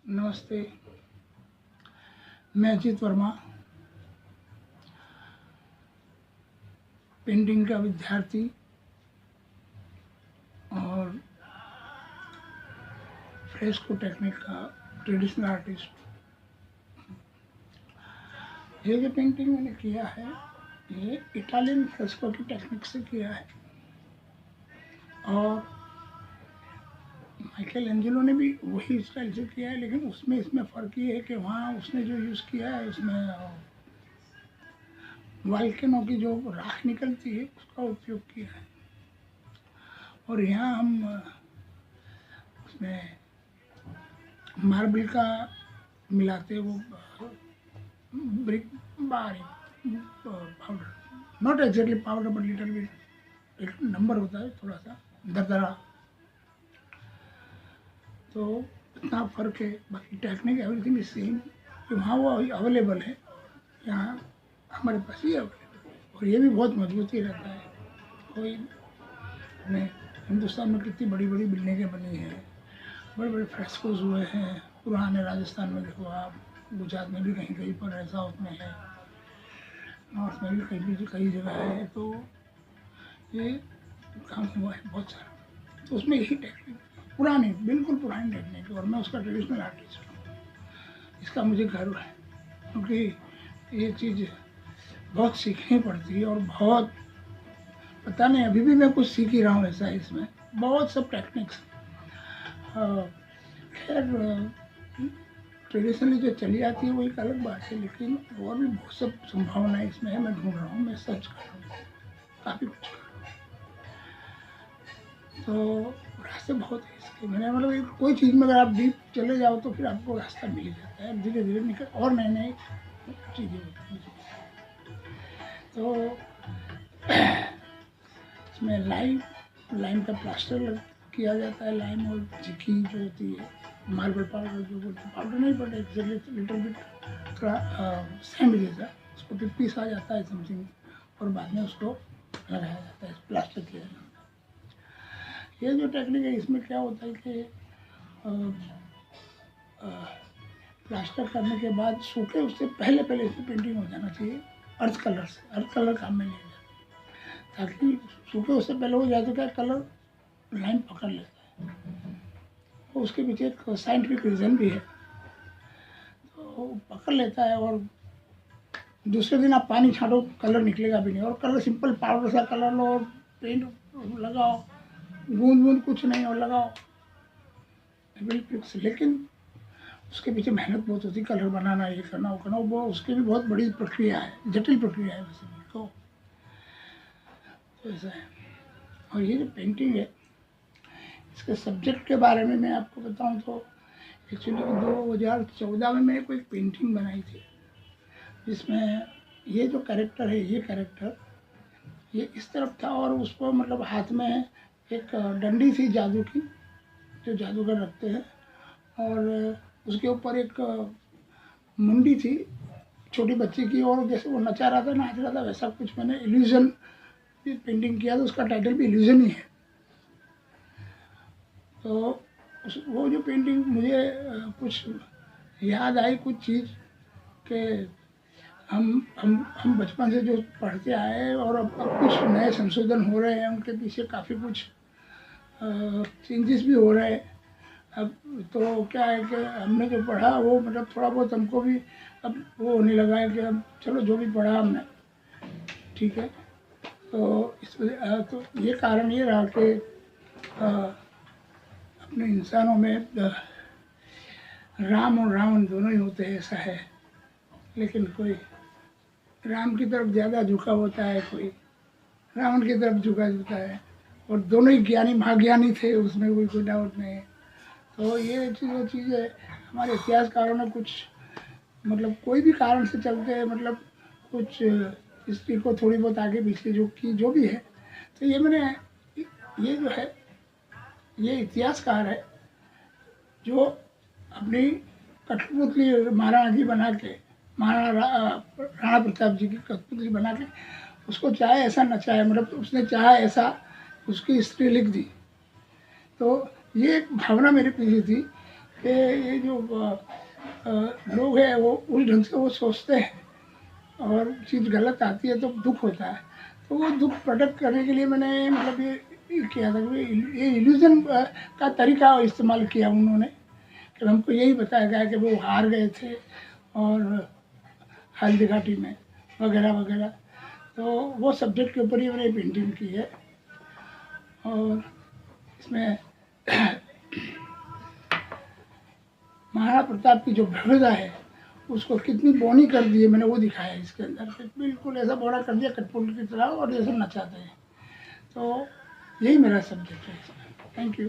नमस्ते। मैं अजीत वर्मा, पेंटिंग का विद्यार्थी और फ्रेस्को टेक्निक का ट्रेडिशनल आर्टिस्ट। ये जो पेंटिंग मैंने किया है ये इटालियन फ्रेस्को की टेक्निक से किया है और माइकल एंजेलो ने भी वही स्टाइल से किया है, लेकिन इसमें फ़र्क ये है कि वहाँ उसने जो यूज़ किया है उसमें वॉल्केनो की जो राख निकलती है उसका उपयोग किया है और यहाँ हम उसमें मार्बल का मिलाते वो brick powder, not exactly powder but little bit एक नंबर होता है थोड़ा सा दरदरा, तो इतना फ़र्क है। बाकी टेक्निक एवरीथिंग इज सेम कि वहाँ वो अवेलेबल है, यहाँ हमारे पास ही अवेलेबल है और ये भी बहुत मजबूती रहता है। कोई अपने हिंदुस्तान में कितनी बड़ी बड़ी बिल्डिंगें बनी हैं, बड़े बड़े फ्रेस्कोज हुए हैं पुराने राजस्थान में, देखो आप गुजरात में भी कहीं कहीं पर है, साउथ में है, नॉर्थ में भी कई जगह है, तो ये काम हुआ है बहुत सारा। तो उसमें यही टेक्निक पुरानी, बिल्कुल पुरानी टेक्निक है और मैं उसका ट्रेडिशनल आर्टिस्ट हूँ। इसका मुझे गर्व है क्योंकि ये चीज़ बहुत सीखनी पड़ती है और बहुत, पता नहीं अभी भी मैं कुछ सीख ही रहा हूँ ऐसा है इसमें, बहुत सब टेक्निक्स। खैर ट्रेडिशनली जो चली आती है वो एक अलग बात है, लेकिन और भी बहुत सब संभावनाएं इसमें है। मैं ढूंढ रहा हूँ, मैं सर्च कर रहा हूँ, काफ़ी कुछ कर रहा हूँ। तो रास्ते बहुत है इसके, मैंने मतलब कोई चीज़ में अगर आप डीप चले जाओ तो फिर आपको रास्ता मिल जाता है, धीरे धीरे निकल और नए नए चीज़ें होती हैं। तो इसमें लाइम का प्लास्टर किया जाता है, लाइम और चिक्की जो होती है, मार्बल पाउडर जो बोलते हैं, पाउडर नहीं बट एक्जैक्टली लिटिल बिट थोड़ा सैंड जैसा, उसको फिर पीसा जाता है समथिंग और बाद में उसको लगाया जाता है, प्लास्टर किया जाता है। ये जो टेक्निक है इसमें क्या होता है कि प्लास्टर करने के बाद सूखे उससे पहले पहले इसमें पेंटिंग हो जाना चाहिए अर्थ कलर से। अर्थ कलर काम में नहीं जाता, ताकि सूखे उससे पहले हो जाए तो क्या कलर लाइन पकड़ लेता है। तो उसके पीछे एक साइंटिफिक रीज़न भी है, तो पकड़ लेता है और दूसरे दिन आप पानी छांटो कलर निकलेगा भी नहीं, और कलर सिंपल पाउडर सा कलर लो और पेंट लगाओ, बूंद बूंद कुछ नहीं और लगाओ बिल्कुल। लेकिन उसके पीछे मेहनत बहुत होती है, कलर बनाना, ये करना वो करना, वो उसकी भी बहुत बड़ी प्रक्रिया है, जटिल प्रक्रिया है वैसे तो ऐसा है। और ये जो पेंटिंग है इसके सब्जेक्ट के बारे में मैं आपको बताऊं तो एक्चुअली 2014 में मैंने कोई पेंटिंग बनाई थी जिसमें ये जो कैरेक्टर है, ये कैरेक्टर ये इस तरफ था और उसको मतलब हाथ में एक डंडी थी जादू की, जो जादूगर रखते हैं, और उसके ऊपर एक मुंडी थी छोटी बच्ची की, और जैसे वो नचा रहा था, नाच रहा था, वैसा कुछ मैंने इल्यूजन पेंटिंग किया, तो उसका टाइटल भी इल्यूजन ही है। तो वो जो पेंटिंग मुझे कुछ याद आई, कुछ चीज़ के हम बचपन से जो पढ़ते आए और अब कुछ नए संशोधन हो रहे हैं, उनके पीछे काफ़ी कुछ चेंजेस भी हो रहे हैं। अब तो क्या है कि हमने जो पढ़ा वो मतलब थोड़ा बहुत हमको भी अब वो होने लगा है कि अब चलो जो भी पढ़ा हमने ठीक है। तो तो ये कारण ये रहा कि अपने इंसानों में राम और रावण दोनों ही होते हैं ऐसा है, लेकिन कोई राम की तरफ ज़्यादा झुका होता है, कोई रावण की तरफ झुका होता है, और दोनों ही ज्ञानी महाज्ञानी थे, उसमें कोई डाउट नहीं है। तो ये जो चीज़ है हमारे इतिहासकारों ने कुछ मतलब कोई भी कारण से चलते मतलब कुछ हिस्ट्री को थोड़ी बहुत आगे पीछे जो की जो भी है, तो ये मैंने ये जो है ये इतिहासकार है जो अपनी कठपुतली महाराणा जी बना के, राणा प्रताप जी की कठपुतली बना के उसको चाहे ऐसा नचाए, मतलब उसने चाहे ऐसा उसकी हिस्ट्री लिख दी। तो ये एक भावना मेरे पीछे थी कि ये जो लोग हैं वो उस ढंग से वो सोचते हैं और चीज़ गलत आती है तो दुख होता है। तो वो दुख प्रकट करने के लिए मैंने मतलब ये किया था कि ये इल्यूज़न का तरीका इस्तेमाल किया उन्होंने कि हमको यही बताया गया कि वो हार गए थे और हल्दी घाटी में वगैरह वगैरह। तो वो सब्जेक्ट के ऊपर ही मैंने पेंटिंग की है। और इसमें महाराणा प्रताप की जो भव्यता है उसको कितनी बौनी कर दी है मैंने वो दिखाया है इसके अंदर पे। बिल्कुल ऐसा बौना कर दिया कठपुतली की तरह और जैसे नचाते हैं। तो यही मेरा सब्जेक्ट है इसमें। Thank you.